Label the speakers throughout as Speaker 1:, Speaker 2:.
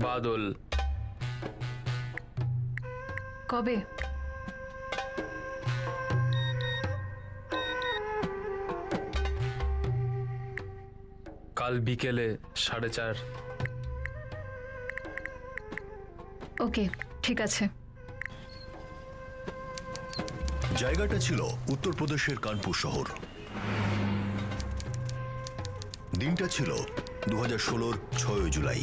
Speaker 1: বাদল।
Speaker 2: কবে?
Speaker 1: কাল বিকেলে 4:30।
Speaker 2: ওকে, ঠিক আছে।
Speaker 3: জায়গাটা ছিল উত্তরপ্রদেশের কানপুর শহর। দিনটা ছিল 2016-র 6 জুলাই।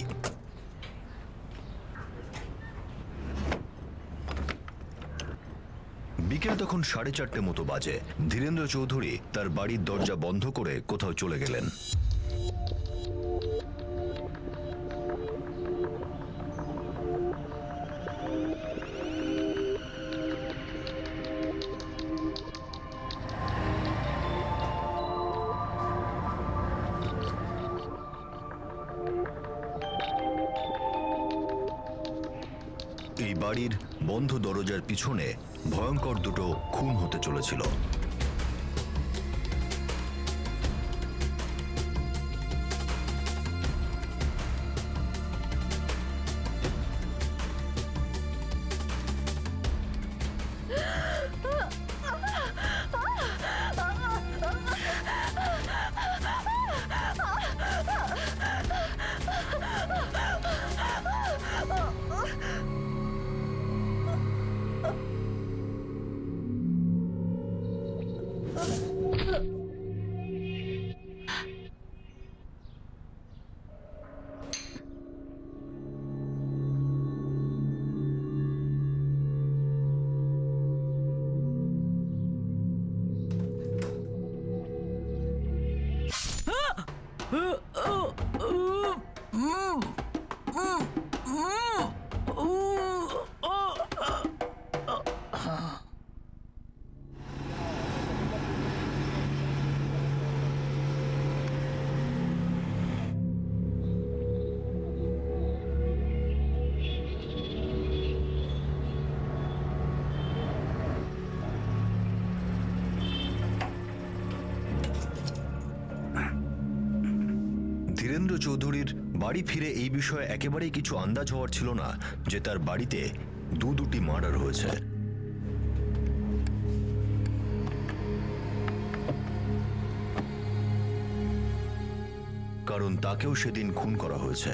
Speaker 3: বিকেল তখন 4:30 মতো বাজে। ধীরেন্দ্র চৌধুরী তার বাড়ির দরজা বন্ধ করে কোথাও চলে গেলেন। এই বাড়ির বন্ধ দরজার পিছনে ভয়ঙ্কর দুটো খুন হতে চলেছিল। ধীরেন্দ্র চৌধুরীর বাড়ি ফিরে এই বিষয়ে একেবারেই কিছু আন্দাজ হওয়ার ছিল না যে তার বাড়িতে দুটি মার্ডার হয়েছে। কারণ তাকেও সেদিন খুন করা হয়েছে।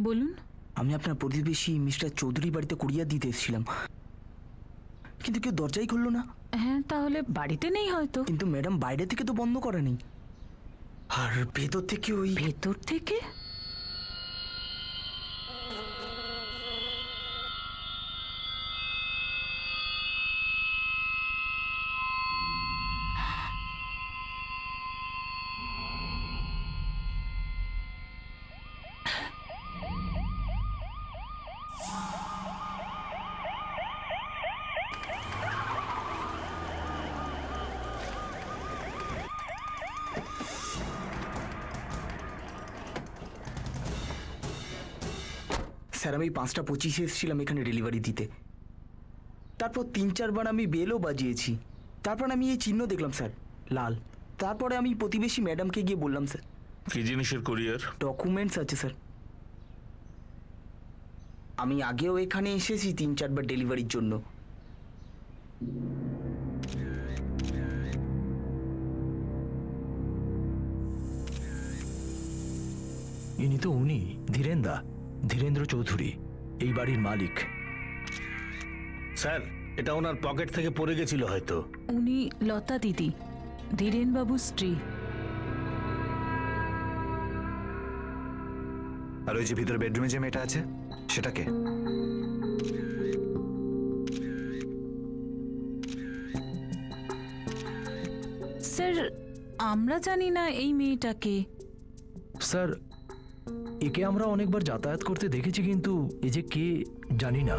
Speaker 2: বলুন।
Speaker 4: আমি আপনার প্রতিবেশী মিস্টার চৌধুরী বাড়িতে কুরিয়ার দিতে এসেছিলাম, কিন্তু কেউ দরজাই খুললো না।
Speaker 2: হ্যাঁ, তাহলে বাড়িতে নেই হয়তো।
Speaker 4: কিন্তু ম্যাডাম বাইরে থেকে তো বন্ধ করা নেই, আর ভেতর থেকে
Speaker 2: ভেতর থেকে
Speaker 4: স্যার আমি 5:25 এসেছিলাম এখানে ডেলিভারি দিতে। তারপর 3-4 বার আমি বেলও বাজিয়েছি। তারপর আমি এই চিহ্ন দেখলাম স্যার, লাল। তারপরে আমি প্রতিবেশী ম্যাডামকে গিয়ে বললাম স্যার।
Speaker 5: কি জিনিসের কুরিয়ার?
Speaker 4: ডকুমেন্টস আছে স্যার। আমি আগেও এখানে এসেছি 3-4 বার ডেলিভারির জন্য।
Speaker 6: ইনি তো উনি, ধীরেন্দ্র চৌধুরী, এই বাড়ির মালিক।
Speaker 7: স্যার, এটা ওনার পকেট থেকে পড়ে গেছিল হয়তো।
Speaker 2: উনি লতা দিদি, ধীরেনবাবুর স্ত্রী।
Speaker 3: আর ওই যে ভিতরে বেডরুমে যে মেয়েটা আছে সেটাকে?
Speaker 2: স্যার আমরা জানি না এই মেয়েটাকে।
Speaker 6: স্যার একে আমরা অনেকবার যাতায়াত করতে দেখেছি, কিন্তু এ যে কে জানি না।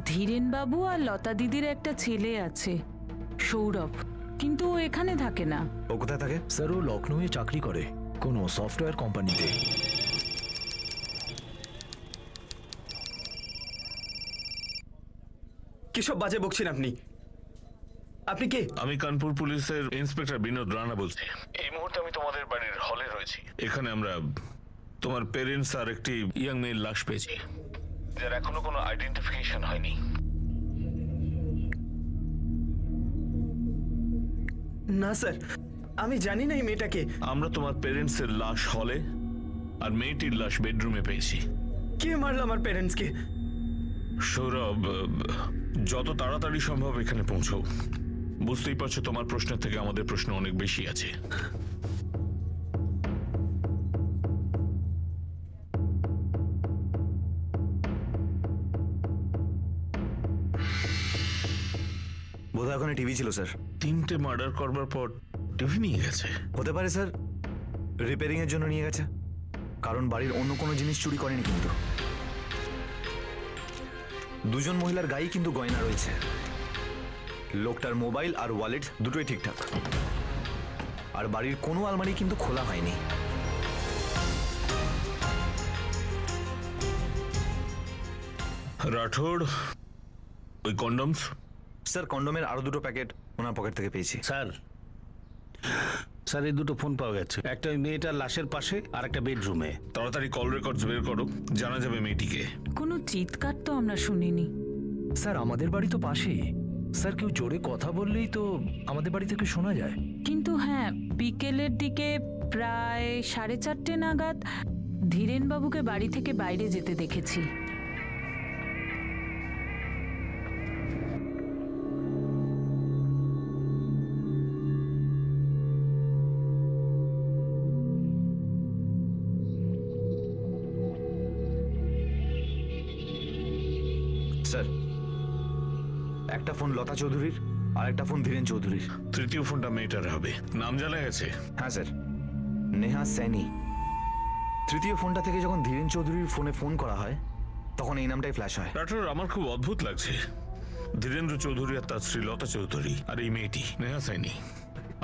Speaker 2: ধীরেনবাবু আর লতা দিদির একটা ছেলে আছে, সৌরভ, কিন্তু ও এখানে থাকে না।
Speaker 3: ও কোথায় থাকে?
Speaker 6: স্যার ও লখনৌয়ে চাকরি করে কোনো সফটওয়্যার কোম্পানিতে।
Speaker 4: কিসব বাজে বকছেন আপনি? আপনি কে?
Speaker 5: আমি কানপুর পুলিশের ইন্সপেক্টর বিনোদ রানা বলছি। এই মুহূর্তে আমি তোমাদের বাড়ির হলে রয়েছি। এখানে আমরা তোমার পেরেন্টস আর একটি ইয়াং মেয়ের লাশ পেয়েছি, যার এখনো কোনো আইডেন্টিফিকেশন হয়নি।
Speaker 4: না স্যার, আমি জানি না এই মেয়েটাকে।
Speaker 5: আমরা তোমার পেরেন্টস এর লাশ হলে আর মেয়েটির লাশ বেডরুমে পেয়েছি।
Speaker 4: কে মারলো আমার প্যারেন্টসকে?
Speaker 5: সৌরভ, যত তাড়াতাড়ি সম্ভব এখানে পৌঁছো। বুঝতেই পারছো তোমার প্রশ্নের থেকে আমাদের প্রশ্ন অনেক বেশি আছে।
Speaker 3: বোধহয় ওখানে টিভি ছিল স্যার।
Speaker 5: 3টে মার্ডার করবার পর টিভি নিয়ে গেছে?
Speaker 3: হতে পারে স্যার, রিপেয়ারিং এর জন্য নিয়ে গেছে, কারণ বাড়ির অন্য কোনো জিনিস চুরি করেনি। কিন্তু দুজন মহিলার গায়ে কিন্তু গয়না রয়েছে। লোকটার মোবাইল আর ওয়ালেট দুটোই ঠিকঠাক, আর বাড়ির কোনো আলমারি কিন্তু খোলা হয়নি।
Speaker 5: রাঠোর, ওই কন্ডমস?
Speaker 3: স্যার কন্ডোমের আরো 2টো প্যাকেট ওনার পকেট থেকে পেয়েছি।
Speaker 7: স্যার, এই দুটো ফোন পাওয়া গেছে, একটা ওই মেয়েটার লাশের পাশে আর একটা বেডরুমে।
Speaker 5: তাড়াতাড়ি কল রেকর্ডস বের করো, জানা যাবে মেয়েটিকে।
Speaker 2: কোনো চিৎকার তো আমরা শুনিনি।
Speaker 6: স্যার আমাদের বাড়ি তো পাশেই। স্যার কেউ জোরে কথা বললেই তো আমাদের বাড়ি থেকে শোনা যায়।
Speaker 2: কিন্তু হ্যাঁ, বিকেলের দিকে প্রায় 4:30 নাগাদ ধীরেনবাবুকে বাড়ি থেকে বাইরে যেতে দেখেছি।
Speaker 3: স্যার একটা ফোন লতা চৌধুরীর আর একটা ফোন ধীরেন চৌধুরীর।
Speaker 5: তৃতীয় ফোনটা মেয়েটার হবে। নাম জানা গেছে?
Speaker 3: হ্যাঁ স্যার, নেহা সৈনি। তৃতীয় ফোনটা থেকে যখন ধীরেন চৌধুরীর ফোনে ফোন করা হয় তখন এই নামটাই ফ্ল্যাশ হয়।
Speaker 5: রাঠোর, আমার খুব অদ্ভুত লাগছে। ধীরেন্দ্র চৌধুরী আর তার স্ত্রী লতা চৌধুরী, আর এই মেয়েটি নেহা সৈনি,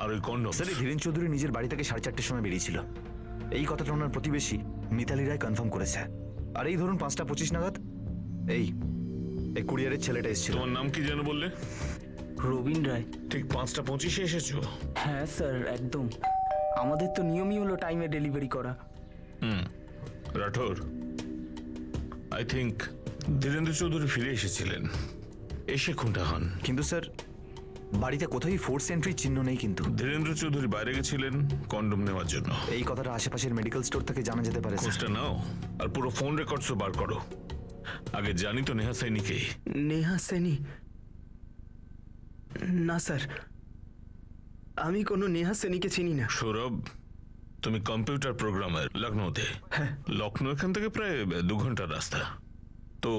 Speaker 5: আর ওই কন্ডম।
Speaker 3: স্যার ধীরেন চৌধুরী নিজের বাড়ি থেকে 4:30-র সময় বেরিয়েছিল। এই কথাটা ওনার প্রতিবেশী মিতালি রায় কনফার্ম করেছে। আর এই ধরুন 5:25 নাগাদ এই কুরিয়ারের ছেলেটা এসেছিল।
Speaker 5: তোমার নাম কি যেন বললে?
Speaker 4: রবীন রায়।
Speaker 5: ঠিক 5:25 এসেছো?
Speaker 4: হ্যাঁ স্যার, একদম। আমাদের তো নিয়মই হলো টাইমে ডেলিভারি করা।
Speaker 5: রাঠোর, আই থিঙ্ক ধীরেন্দ্র চৌধুরী ফিরে এসেছিলেন, এসে খুঁটা হন।
Speaker 3: কিন্তু স্যার বাড়িতে কোথায় ফোর্স এন্ট্রির চিহ্ন নেই। কিন্তু
Speaker 5: ধীরেন্দ্র চৌধুরী বাইরে গেছিলেন কন্ডম নেওয়ার জন্য।
Speaker 3: এই কথাটা আশেপাশের মেডিকেল স্টোর থেকে জানা যেতে পারে।
Speaker 5: খোঁজটা নাও আর পুরো ফোন রেকর্ডসও বার করো। আগে জানি তো নেহা সৈনিকে।
Speaker 4: নেহা সৈনি? না স্যার, আমি কোনো নেহা সৈনিকে চিনি না।
Speaker 5: সৌরভ, তুমি কম্পিউটার প্রোগ্রামার লখনৌতে।
Speaker 4: হ্যাঁ।
Speaker 5: লখনৌ এখান থেকে প্রায় 2 ঘন্টার রাস্তা। তো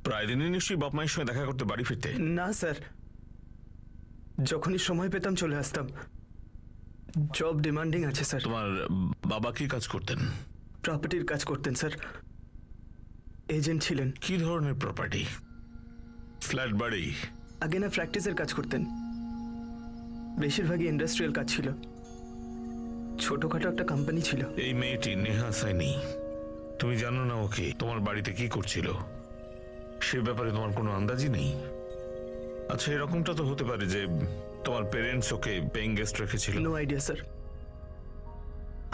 Speaker 5: প্রায় দিনই নিশ্চয়ই বাপ মায়ের সঙ্গে দেখা করতে বাড়ি ফিরতে?
Speaker 4: না স্যার, যখনই সময় পেতাম চলে আসতাম। জব ডিমান্ডিং আছে স্যার।
Speaker 5: তোমার বাবা কি কাজ করতেন?
Speaker 4: প্রপার্টির কাজ করতেন স্যার, এজেন্ট ছিলেন।
Speaker 5: কি ধরনের প্রপার্টি? ফ্ল্যাট, বাড়ি?
Speaker 4: আগে না প্র্যাকটিসের কাজ করতেন, বেশিরভাগই ইন্ডাস্ট্রিয়াল কাজ ছিল, ছোটখাটো একটা কোম্পানি ছিল।
Speaker 5: এই মেয়েটি নেহা সাইনি, তুমি জানো না ওকে তোমার বাড়িতে কি করছিল? সে ব্যাপারে তোমার কোনো আন্দাজই নেই? আচ্ছা, এরকমটা তো হতে পারে যে তোমার পেরেন্টস ওকে পেইং গেস্ট রেখেছিল।
Speaker 4: নো আইডিয়া স্যার,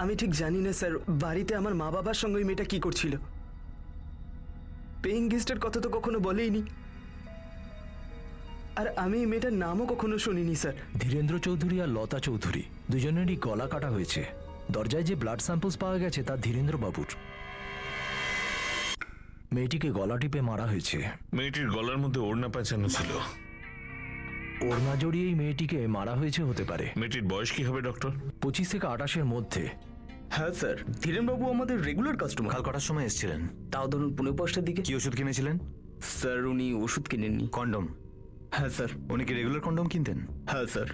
Speaker 4: আমি ঠিক জানি না স্যার বাড়িতে আমার মা বাবার সঙ্গে ওই মেয়েটা কি করছিল। পেইং গেস্টের কথা তো কখনো বলেইনি, আর আমি এই মেয়েটার নামও কখনো শুনিনি স্যার।
Speaker 6: ধীরেন্দ্র চৌধুরী আর লতা চৌধুরী দুজনেরই গলা কাটা হয়েছে। দরজায় যে ব্লাড স্যাম্পলস পাওয়া গেছে তা ধীরেন্দ্র বাবুর। মেয়েটিকে গলা টিপে মারা হয়েছে।
Speaker 5: মেয়েটির গলার মধ্যে ওড়না পেঁচানো ছিল।
Speaker 6: ওড়না জড়িয়েই মেয়েটিকে মারা হয়েছে হতে পারে।
Speaker 5: মেয়েটির বয়স কি হবে ডক্টর?
Speaker 6: 25 থেকে 28-এর মধ্যে।
Speaker 4: হ্যাঁ স্যার, ধীরেনবাবু আমাদের রেগুলার কাস্টমার।
Speaker 3: কাল কটার সময় এসেছিলেন?
Speaker 4: তাও ধরুন 5:45টার দিকে।
Speaker 3: কি ওষুধ কিনেছিলেন?
Speaker 4: স্যার উনি ওষুধ কিনেননি।
Speaker 3: কন্ডম?
Speaker 4: হ্যাঁ স্যার।
Speaker 3: উনি কি রেগুলার কন্ডম কিনতেন?
Speaker 4: হ্যাঁ স্যার।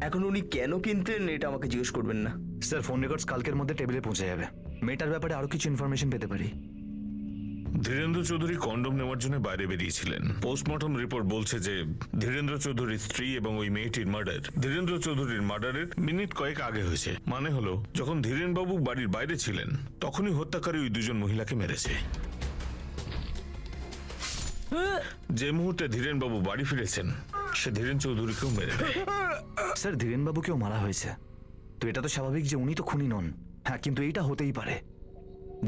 Speaker 4: এখন উনি কেন কিনতেন এটা আমাকে জিজ্ঞেস করবেন না
Speaker 3: স্যার। ফোন রেকর্ডস কালকের মধ্যে টেবিলে পৌঁছে যাবে। মেয়েটার ব্যাপারে আরো কিছু ইনফরমেশন পেতে পারি।
Speaker 5: ধীরেন্দ্র চৌধুরী কন্ডম নেওয়ার জন্য বাইরে বেরিয়েছিলেন। পোস্টমর্টম রিপোর্ট বলছে যে ধীরেন্দ্র চৌধুরীর স্ত্রী এবং ওই মেয়েটির মার্ডার ধীরেন্দ্র চৌধুরীর মার্ডারের মিনিট কয়েক আগে হয়েছে। মানে হলো, যখন ধীরেনবাবু বাড়ির বাইরে ছিলেন তখনই হত্যাকারী ওই দুজন মহিলাকে মেরেছে। যে মুহূর্তে ধীরেনবাবু বাড়ি ফিরেছেন সে ধীরেন চৌধুরীকেও মেরে দেয়।
Speaker 3: স্যার, ধীরেনবাবুকেও মারা হয়েছে, তো এটা তো স্বাভাবিক যে উনি তো খুনি নন। হ্যাঁ, কিন্তু এইটা হতেই পারে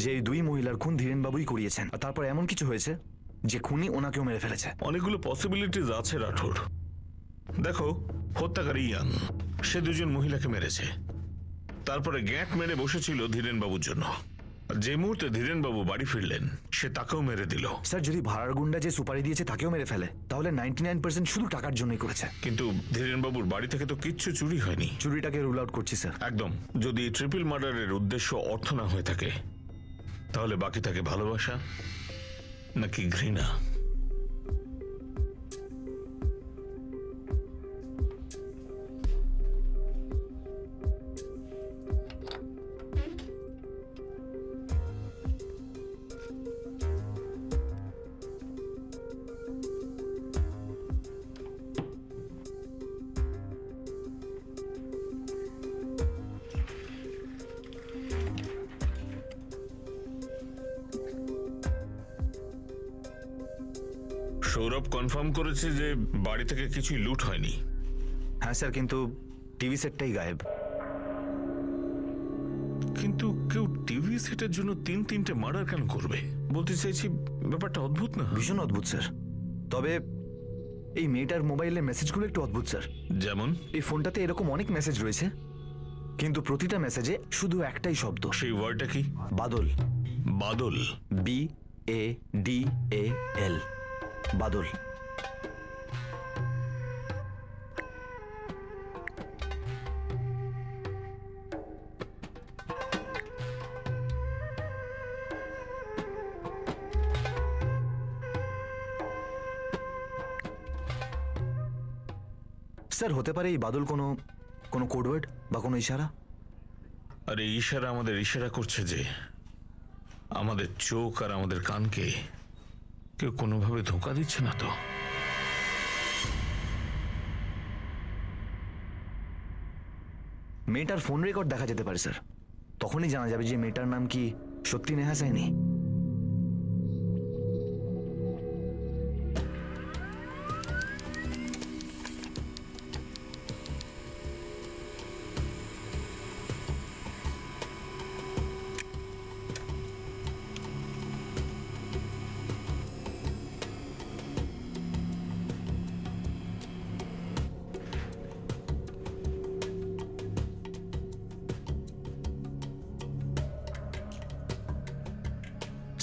Speaker 3: যে এই দুই মহিলার খুন ধীরেনবাবুই করিয়েছেন, আর তারপর এমন কিছু হয়েছে যে খুনি ওনাকেও মেরে ফেলেছে।
Speaker 5: অনেকগুলো পসিবিলিটিস আছে রাঠোর। দেখো, হত্যাকারী ইয়াং, সে দুজন মহিলাকে মেরেছে, তারপরে গ্যাট মেরে বসেছিল ধীরেনবাবুর জন্য। আর যে মুহূর্তে ধীরেনবাবু বাড়ি ফিরলেন সে তাকেও মেরে দিল।
Speaker 3: স্যার, যদি ভাড়ার গুন্ডা যে সুপারি দিয়েছে তাকেও মেরে ফেলে, তাহলে 99% শুধু টাকার জন্যই করেছে।
Speaker 5: কিন্তু ধীরেনবাবুর বাড়ি থেকে তো কিচ্ছু চুরি হয়নি।
Speaker 3: চুরিটাকে রুল আউট করছি স্যার।
Speaker 5: একদম। যদি ট্রিপল মার্ডারের উদ্দেশ্য অর্থ না হয়ে থাকে তাহলে বাকি থাকে ভালোবাসা নাকি ঘৃণা। সৌরভ কনফার্ম করেছে যে বাড়ি থেকে কিছুই লুট হয়নি।
Speaker 3: হ্যাঁ স্যার, কিন্তু টিভি সেটটাই গায়েব।
Speaker 5: কিন্তু কেউ টিভি সেটের জন্য 3-3টে মার্ডার কেন করবে? বলতে চাইছি, ব্যাপারটা অদ্ভুত না?
Speaker 3: ভীষণ অদ্ভুত স্যার। তবে এই মেয়েটার মোবাইলের মেসেজগুলো একটু অদ্ভুত স্যার।
Speaker 5: যেমন?
Speaker 3: এই ফোনটাতে এরকম অনেক মেসেজ রয়েছে, কিন্তু প্রতিটা মেসেজে শুধু একটাই শব্দ।
Speaker 5: সেই ওয়ার্ডটা কি?
Speaker 3: বাদল।
Speaker 5: বাদল?
Speaker 3: BADAL, বাদল। স্যার, হতে পারে এই বাদল কোনো কোডওয়ার্ড বা কোনো ইশারা।
Speaker 5: আর এই ইশারা আমাদের ইশারা করছে যে আমাদের চোখ আর আমাদের কানকে কেউ কোনোভাবে ধোঁকা দিচ্ছে না তো?
Speaker 3: মেয়েটার ফোন রেকর্ড দেখা যেতে পারে স্যার, তখনই জানা যাবে যে মেয়েটার নাম কি সত্যি নেহা সাইনি।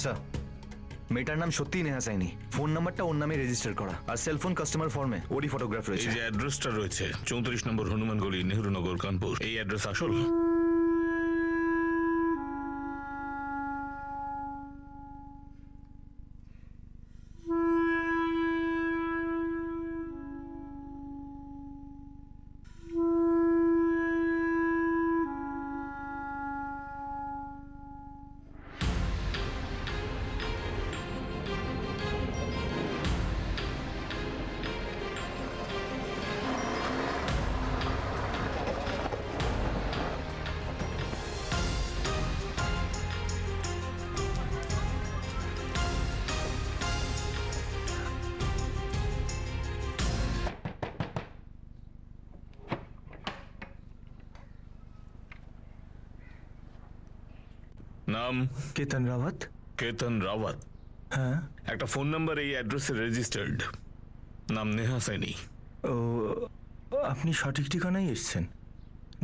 Speaker 3: স্যার, মেয়েটার নাম সত্যি নেহা সাইনি। ফোন নাম্বারটা ওর নামে রেজিস্টার করা, আর সেলফোন কাস্টমার ফর্মে ওরই ফটোগ্রাফ রয়েছে।
Speaker 5: এই যে অ্যাড্রেসটা রয়েছে 34 নম্বর হনুমান গলি, নেহরুনগর, কানপুর, এই অ্যাড্রেস আসল? নাম
Speaker 6: কেতন রাওয়াত।
Speaker 5: কেতন রাওয়াত।
Speaker 6: হ্যাঁ।
Speaker 5: একটা ফোন নাম্বার এই অ্যাড্রেসে রেজিস্টার্ড, নাম নেহা সাইনি।
Speaker 6: ও, আপনি সঠিক ঠিকানায় এসছেন।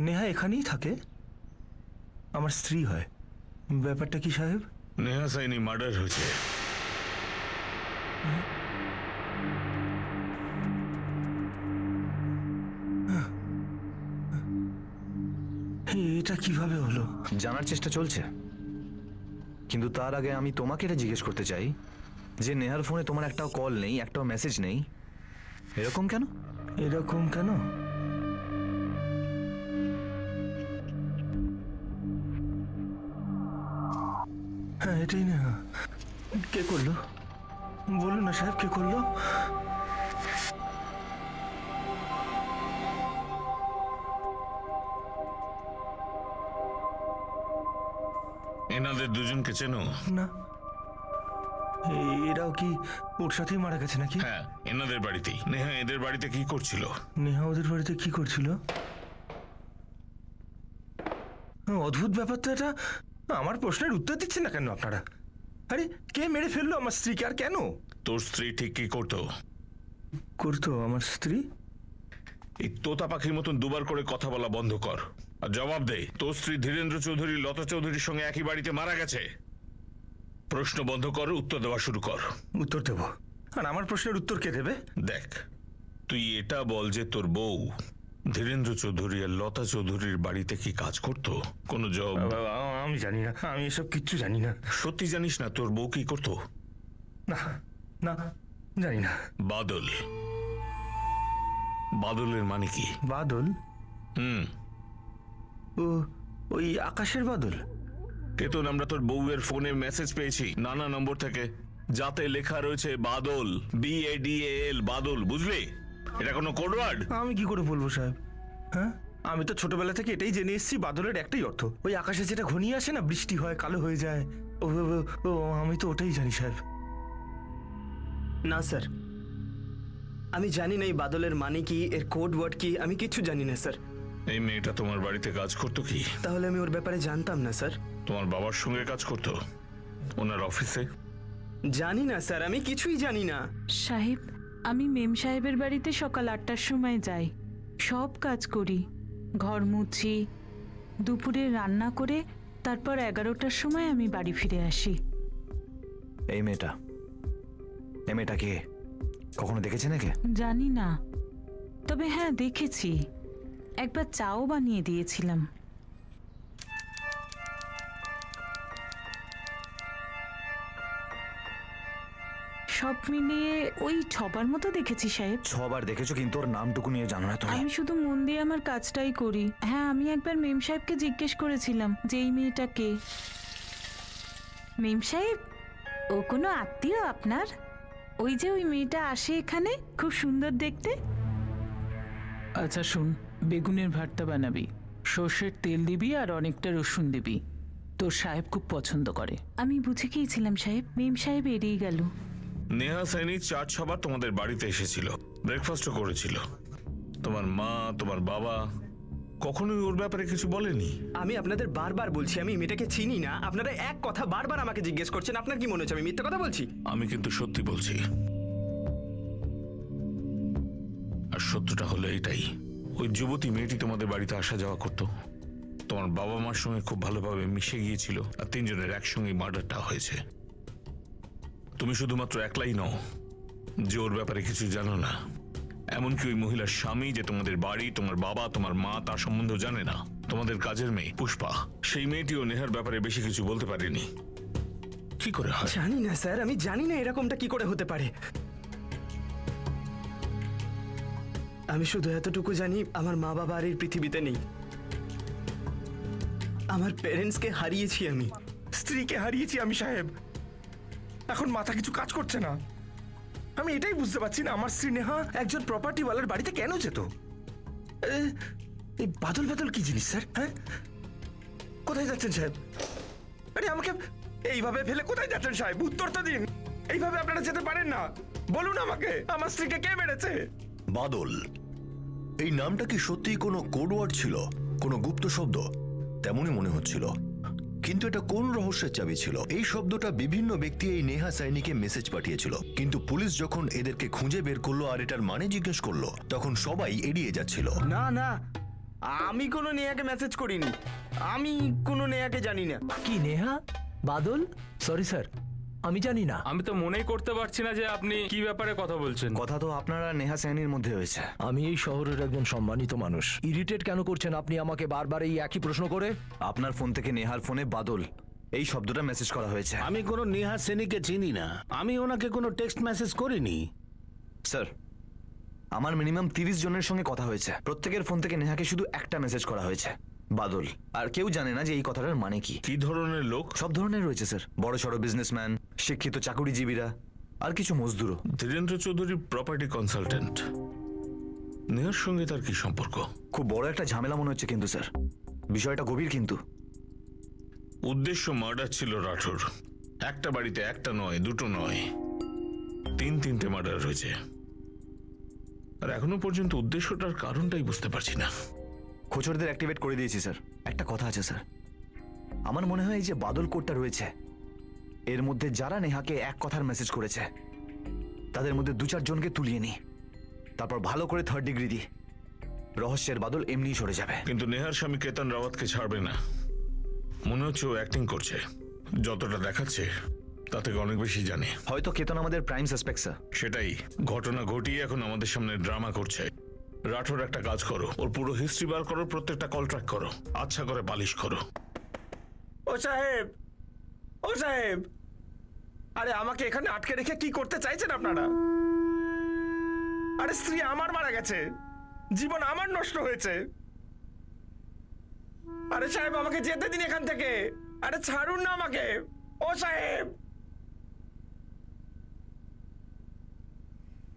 Speaker 6: নেহা এখানেই থাকে, আমার স্ত্রী হয়। ব্যাপারটা কি সাহেব?
Speaker 5: নেহা সাইনি মার্ডার হয়েছে।
Speaker 6: এটা কিভাবে হলো?
Speaker 3: জানার চেষ্টা চলছে, কিন্তু তার আগে আমি তোমাকে এটা জিজ্ঞেস করতে চাই যে নেহার ফোনে তোমার একটাও কল নেই, একটাও মেসেজ নেই, এরকম কেন?
Speaker 6: এরকম কেন? হ্যাঁ, এটাই না। কে করলো বলুন না সাহেব, কে করলো?
Speaker 5: এনাদের দুজনকে চেনো?
Speaker 6: না। এরাও কি ওর সাথেই মারা গেছে নাকি?
Speaker 5: হ্যাঁ, এনাদের বাড়িতেই। নেহা এদের বাড়িতে কি করছিল?
Speaker 6: নেহা ওদের বাড়িতে কি করছিল? অদ্ভুত ব্যাপার তো এটা। আমার প্রশ্নের উত্তর দিচ্ছেন না কেন আপনারা? আরে, কে মেরে ফেললো আমার স্ত্রীকে আর কেন?
Speaker 5: তোর স্ত্রী ঠিক কি করতো?
Speaker 6: করতো আমার স্ত্রী?
Speaker 5: এই তোতা পাখির মতন দুবার করে কথা বলা বন্ধ কর আর জবাব দে। তোর স্ত্রী ধীরেন্দ্র চৌধুরী লতা চৌধুরীর সঙ্গে একই বাড়িতে মারা গেছে। প্রশ্ন বন্ধ কর, উত্তর দেওয়া শুরু কর।
Speaker 6: উত্তর দেব? আর আমার প্রশ্নের উত্তর কে দেবে?
Speaker 5: দেখ, তুই এটা বল যে তোর বউ ধীরেন্দ্র চৌধুরী আর লতা চৌধুরীর বাড়িতে কি কাজ করতো? কোনো জব?
Speaker 6: আমি জানি না, আমি এসব কিচ্ছু জানি না।
Speaker 5: সত্যি জানিস না তোর বউ কি করতো?
Speaker 6: না না, জানি না।
Speaker 5: বাদল। বাদলের মানে কি?
Speaker 6: বাদল? ও, ওই আকাশের বাদল?
Speaker 5: কেতন, আমরা তোর বউয়ের ফোনে মেসেজ পেয়েছি নানা নম্বর থেকে, যাতে লেখা রয়েছে বাদল, BADAL, বাদল। বুঝলি? এটা কোনো কোড ওয়ার্ড?
Speaker 6: আমি কি করে বলবো সাহেব? হ্যাঁ, আমি তো ছোটবেলা থেকে এটাই জেনে এসেছি, বাদলের একটাই অর্থ, ওই আকাশে যেটা ঘনিয়ে আসে না, বৃষ্টি হয়, কালো হয়ে যায়। ও, আমি তো ওটাই জানি সাহেব।
Speaker 4: না স্যার, আমি জানি না এই বাদলের মানে কি, এর কোড ওয়ার্ড কি, আমি কিচ্ছু জানি না স্যার।
Speaker 5: এই মেয়েটা তোমার বাড়িতে কাজ করতো কি?
Speaker 4: তাহলে আমি ওর ব্যাপারে জানতাম না স্যার।
Speaker 5: তোমার বাবার সঙ্গে কাজ করতো ওনার অফিসে?
Speaker 4: জানি না স্যার, আমি কিছুই জানি না।
Speaker 2: সাহেব, আমি মেম সাহেবের বাড়িতে সকাল 8টার সময় যাই, সব কাজ করি, ঘর মুছি, দুপুরে রান্না করে তারপর 11টার সময় আমি বাড়ি ফিরে আসি।
Speaker 3: এই মেয়েটা কে? কখনো দেখেছে নাকি?
Speaker 2: জানি না, তবে হ্যাঁ দেখেছি, একবার চাও বানিয়ে দিয়েছিলাম। সব মিলিয়ে ওই 6বার মতো দেখেছি সাহেব।
Speaker 3: 6বার দেখেছো, কিন্তু ওর নামটুকু নিয়ে জানো না তুমি?
Speaker 2: আমি শুধু মন দিয়ে আমার কাজটাই করি। হ্যাঁ, আমি একবার মেম সাহেবকে জিজ্ঞেস করেছিলাম যে এই মেয়েটা কে। মেম সাহেব, ও কোনো আত্মীয় আপনার? ওই যে ওই মেয়েটা আসে এখানে, খুব সুন্দর দেখতে। আচ্ছা শুন, বেগুনের ভর্তা বানাবি, সর্ষের তেল দিবি আর অনেকটা রসুন দিবি, তোর সাহেব খুব পছন্দ করে। আমি বুঝে গিয়েছিলাম সাহেব, মেম সাহেব এড়িয়ে গেল।
Speaker 5: নেহা সাইনি 4-6বার তোমাদের বাড়িতে এসেছিল, ব্রেকফাস্টও করেছিল। তোমার মা, তোমার বাবা কখনোই ওর ব্যাপারে কিছু বলেনি?
Speaker 4: আমি আপনাদের বারবার বলছি আমি মেয়েটাকে চিনি না, আপনারা এক কথা বারবার আমাকে জিজ্ঞেস করছেন। আপনার কি মনে হচ্ছে আমি মিথ্যা কথা বলছি?
Speaker 5: আমি কিন্তু সত্যি বলছি, আর সত্যটা হলো এইটাই। ওই যুবতী মেয়েটি তোমাদের বাড়িতে আসা যাওয়া করতো, তোমার বাবা মার সঙ্গে খুব ভালোভাবে মিশে গিয়েছিল, আর 3 জনের একসঙ্গে মার্ডারটা হয়েছে। তুমি শুধুমাত্র একলাই নও যে ওর ব্যাপারে কিছু জানো না, এমনকি ওই মহিলার স্বামী যে তোমাদের বাড়ি, তোমার বাবা, তোমার মা তার সম্বন্ধেও জানে না। তোমাদের কাজের মেয়ে পুষ্পা, সেই মেয়েটিও নেহার ব্যাপারে বেশি কিছু বলতে পারেনি। কি করে হয়?
Speaker 4: জানি না স্যার, আমি জানি না এরকমটা কি করে হতে পারে। আমি শুধু এতটুকু জানি, আমার মা বাবা আর এই পৃথিবীতে নেই। আমার প্যারেন্টসকে হারিয়েছি আমি,
Speaker 6: স্ত্রীকে হারিয়েছি আমি সাহেব। এখন মাথা কিছু কাজ করছে না। আমি এটাই বুঝতে পারছি না, আমার স্ত্রী নেহা একজন প্রপার্টিওয়ালার বাড়িতে কেন যেত? এই বাদল বাদল কি জিনিস স্যার? হ্যাঁ, কোথায় যাচ্ছেন সাহেব? আরে আমাকে এইভাবে ফেলে কোথায় যাচ্ছেন সাহেব? উত্তর তো দিন। এইভাবে আপনারা যেতে পারেন না। বলুন আমাকে, আমার স্ত্রীকে কে মেরেছে?
Speaker 8: বাদল, এই নামটা কি সত্যিই কোনো কোড ওয়ার্ড ছিল, কোনো গুপ্ত শব্দ? তেমনই মনে হচ্ছিল। কিন্তু এটা কোন রহস্যের চাবি ছিল? এই শব্দটা বিভিন্ন ব্যক্তি এই নেহা সাইনিকে মেসেজ পাঠিয়েছিল, কিন্তু পুলিশ যখন এদেরকে খুঁজে বের করলো আর এটার মানে জিজ্ঞেস করলো, তখন সবাই এড়িয়ে যাচ্ছিল।
Speaker 4: না না, আমি কোনো নেহাকে মেসেজ করিনি, আমি কোনো নেহাকে জানি না।
Speaker 9: কি নেহা? বাদল? সরি স্যার, আমি জানি না।
Speaker 1: আমি তো মনেই করতে পারছি না যে আপনি কি ব্যাপারে কথা বলছেন।
Speaker 3: কথা তো আপনারা নেহা সাইনির মধ্যে হয়েছে।
Speaker 9: আমি এই শহরের একজন সম্মানিত মানুষ। ইরিটেট কেন করছেন আপনি আমাকে বারবার এই একই প্রশ্ন করে?
Speaker 3: আপনার ফোন থেকে নেহার ফোনে বাদল এই শব্দটা মেসেজ করা হয়েছে।
Speaker 7: আমি কোনো নেহা সেনিকে চিনি না, আমি ওনাকে কোনো টেক্সট মেসেজ করিনি।
Speaker 3: স্যার, আমার মিনিমাম 30 জনের সঙ্গে কথা হয়েছে, প্রত্যেকের ফোন থেকে নেহাকে শুধু একটা মেসেজ করা হয়েছে, বাদল। আর কেউ জানে না যে এই কথাটার মানে কি।
Speaker 5: কি ধরনের লোক?
Speaker 3: সব ধরনের রয়েছে স্যার, বড় সড় বিজনেসম্যান, শিক্ষিত চাকুরিজীবীরা, আর কিছু মজদুরও।
Speaker 5: ধীরেন্দ্র চৌধুরী প্রপার্টি কনসালটেন্ট, নেহার সঙ্গে তার কি সম্পর্ক?
Speaker 3: খুব বড় একটা ঝামেলা মনে হচ্ছে কিন্তু স্যার, বিষয়টা গভীর কিন্তু।
Speaker 5: উদ্দেশ্য মার্ডার ছিল রাঠোর। একটা বাড়িতে একটা নয়, দুটো নয়, তিনটে মার্ডার হয়েছে, আর এখনো পর্যন্ত উদ্দেশ্যটার কারণটাই বুঝতে পারছি না।
Speaker 3: খোঁচরদের অ্যাক্টিভেট করে দিয়েছি স্যার। একটা কথা আছে স্যার, আমার মনে হয় এই যে বাদল কোডটা রয়েছে, এর মধ্যে যারা নেহাকে এক কথার মেসেজ করেছে তাদের মধ্যে 2-4 জনকে তুলিয়ে নি, তারপর ভালো করে 3rd ডিগ্রি দিই, রহস্যের বাদল এমনিই সরে যাবে।
Speaker 5: কিন্তু নেহার স্বামী কেতন রাওয়াতকে ছাড়বে না। মনে হচ্ছে ও অ্যাক্টিং করছে, যতটা দেখাচ্ছে তা থেকে অনেক বেশি জানে।
Speaker 3: হয়তো কেতন আমাদের প্রাইম সাসপেক্ট স্যার।
Speaker 5: সেটাই, ঘটনা ঘটিয়ে এখন আমাদের সামনে ড্রামা করছে। রাঠোর একটা কাজ করো, ওর পুরো হিস্ট্রি বার করো, প্রত্যেকটা কল ট্র্যাক করো, আচ্ছা করে পালিশ করো।
Speaker 6: ও সাহেব, ও সাহেব, আরে আমাকে এখানে আটকে রেখে কি করতে চাইছেন আপনারা? আরে স্ত্রী আমার মারা গেছে, জীবন আমার নষ্ট হয়েছে। আরে সাহেব, আমাকে যেতে দিন এখান থেকে। আরে ছাড়ুন না আমাকে, ও সাহেব।